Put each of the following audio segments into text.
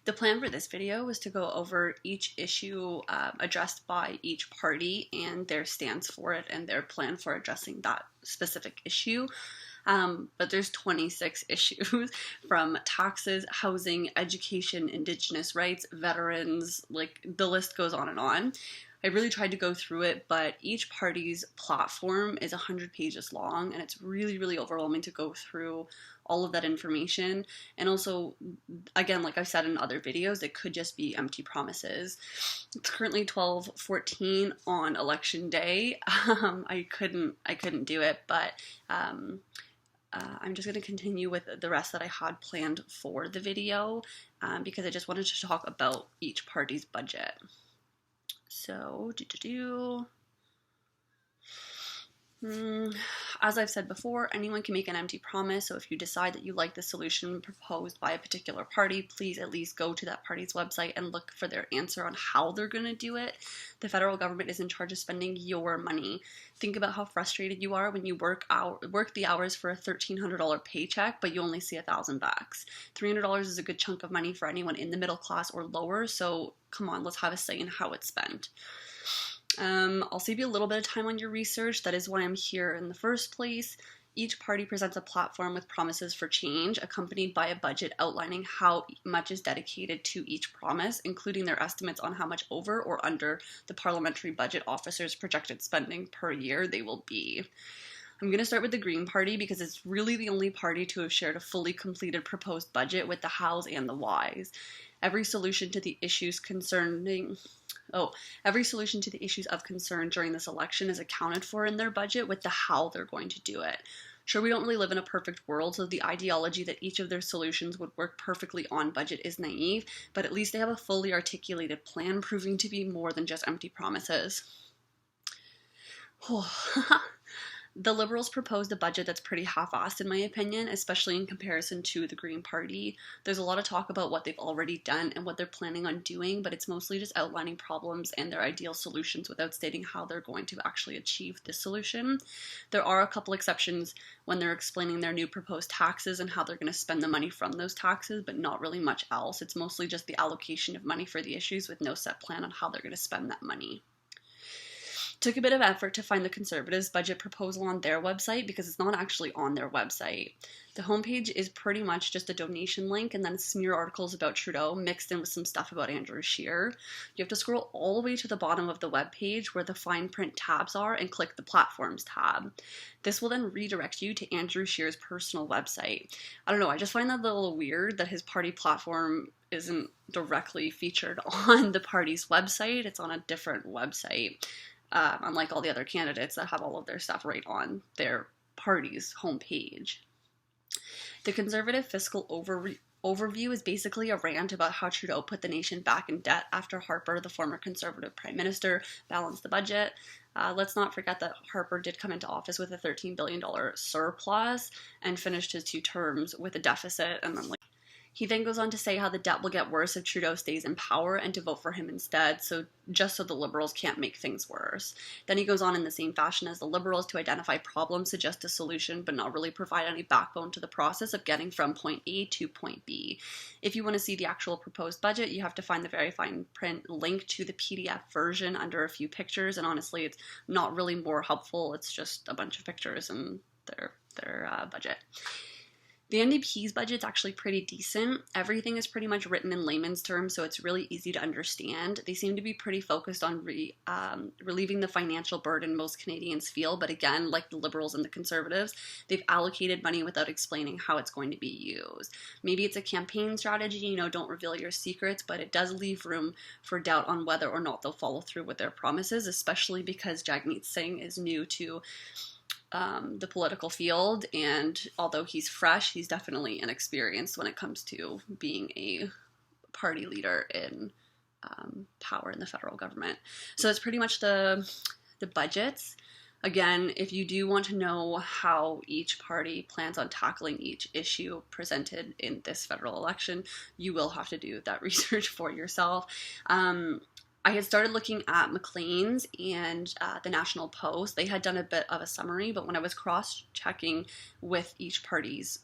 The plan for this video was to go over each issue addressed by each party and their stance for it and their plan for addressing that specific issue. But there's 26 issues from taxes, housing, education, indigenous rights, veterans, like the list goes on and on. I really tried to go through it, but each party's platform is 100 pages long, and it's really, really overwhelming to go through all of that information. And also, again, like I've said in other videos, it could just be empty promises. It's currently 12:14 on election day. I couldn't do it, but I'm just going to continue with the rest that I had planned for the video because I just wanted to talk about each party's budget. So, as I've said before, anyone can make an empty promise, so if you decide that you like the solution proposed by a particular party, please at least go to that party's website and look for their answer on how they're going to do it. The federal government is in charge of spending your money. Think about how frustrated you are when you work the hours for a $1,300 paycheck, but you only see $1,000 bucks. $300 is a good chunk of money for anyone in the middle class or lower, so come on, let's have a say in how it's spent. I'll save you a little bit of time on your research. That is why I'm here in the first place. Each party presents a platform with promises for change, accompanied by a budget outlining how much is dedicated to each promise, including their estimates on how much over or under the parliamentary budget officer's projected spending per year they will be. I'm going to start with the Green Party because it's really the only party to have shared a fully completed proposed budget with the hows and the whys. Every solution to the issues of concern during this election is accounted for in their budget with the how they're going to do it. Sure, we don't really live in a perfect world, so the ideology that each of their solutions would work perfectly on budget is naive, but at least they have a fully articulated plan proving to be more than just empty promises. The Liberals proposed a budget that's pretty half-assed in my opinion, especially in comparison to the Green Party. There's a lot of talk about what they've already done and what they're planning on doing, but it's mostly just outlining problems and their ideal solutions without stating how they're going to actually achieve this solution. There are a couple exceptions when they're explaining their new proposed taxes and how they're going to spend the money from those taxes, but not really much else. It's mostly just the allocation of money for the issues with no set plan on how they're going to spend that money. Took a bit of effort to find the Conservatives' budget proposal on their website because it's not actually on their website. The homepage is pretty much just a donation link and then smear articles about Trudeau mixed in with some stuff about Andrew Scheer. You have to scroll all the way to the bottom of the webpage where the fine print tabs are and click the Platforms tab. This will then redirect you to Andrew Scheer's personal website. I don't know, I just find that a little weird that his party platform isn't directly featured on the party's website. It's on a different website. Unlike all the other candidates that have all of their stuff right on their party's homepage. The Conservative fiscal overview is basically a rant about how Trudeau put the nation back in debt after Harper, the former Conservative Prime Minister, balanced the budget. Let's not forget that Harper did come into office with a $13 billion surplus and finished his 2 terms with a deficit, and then he then goes on to say how the debt will get worse if Trudeau stays in power and to vote for him instead, so the Liberals can't make things worse. Then he goes on in the same fashion as the Liberals to identify problems, suggest a solution, but not really provide any backbone to the process of getting from point A to point B. If you want to see the actual proposed budget, you have to find the very fine print link to the PDF version under a few pictures, and honestly, it's not really more helpful. It's just a bunch of pictures and their budget. The NDP's budget's actually pretty decent. Everything is pretty much written in layman's terms, so it's really easy to understand. They seem to be pretty focused on relieving the financial burden most Canadians feel, but again, like the Liberals and the Conservatives, they've allocated money without explaining how it's going to be used. Maybe it's a campaign strategy, don't reveal your secrets, but it does leave room for doubt on whether or not they'll follow through with their promises, especially because Jagmeet Singh is new to the political field, and although he's fresh, he's definitely inexperienced when it comes to being a party leader in power in the federal government. So that's pretty much the budgets. Again, if you do want to know how each party plans on tackling each issue presented in this federal election, you will have to do that research for yourself. I had started looking at Maclean's and the National Post. They had done a bit of a summary, but when I was cross-checking with each party's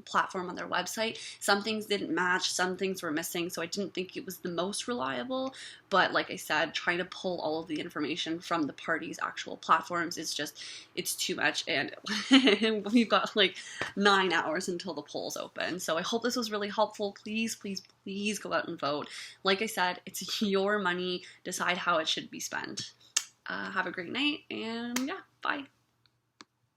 platform on their website. Some things didn't match, some things were missing, so I didn't think it was the most reliable. But like I said, trying to pull all of the information from the party's actual platforms is just, it's too much, and we've got like 9 hours until the polls open. So I hope this was really helpful. Please, please, please go out and vote. Like I said, it's your money. Decide how it should be spent. Have a great night, and yeah, bye.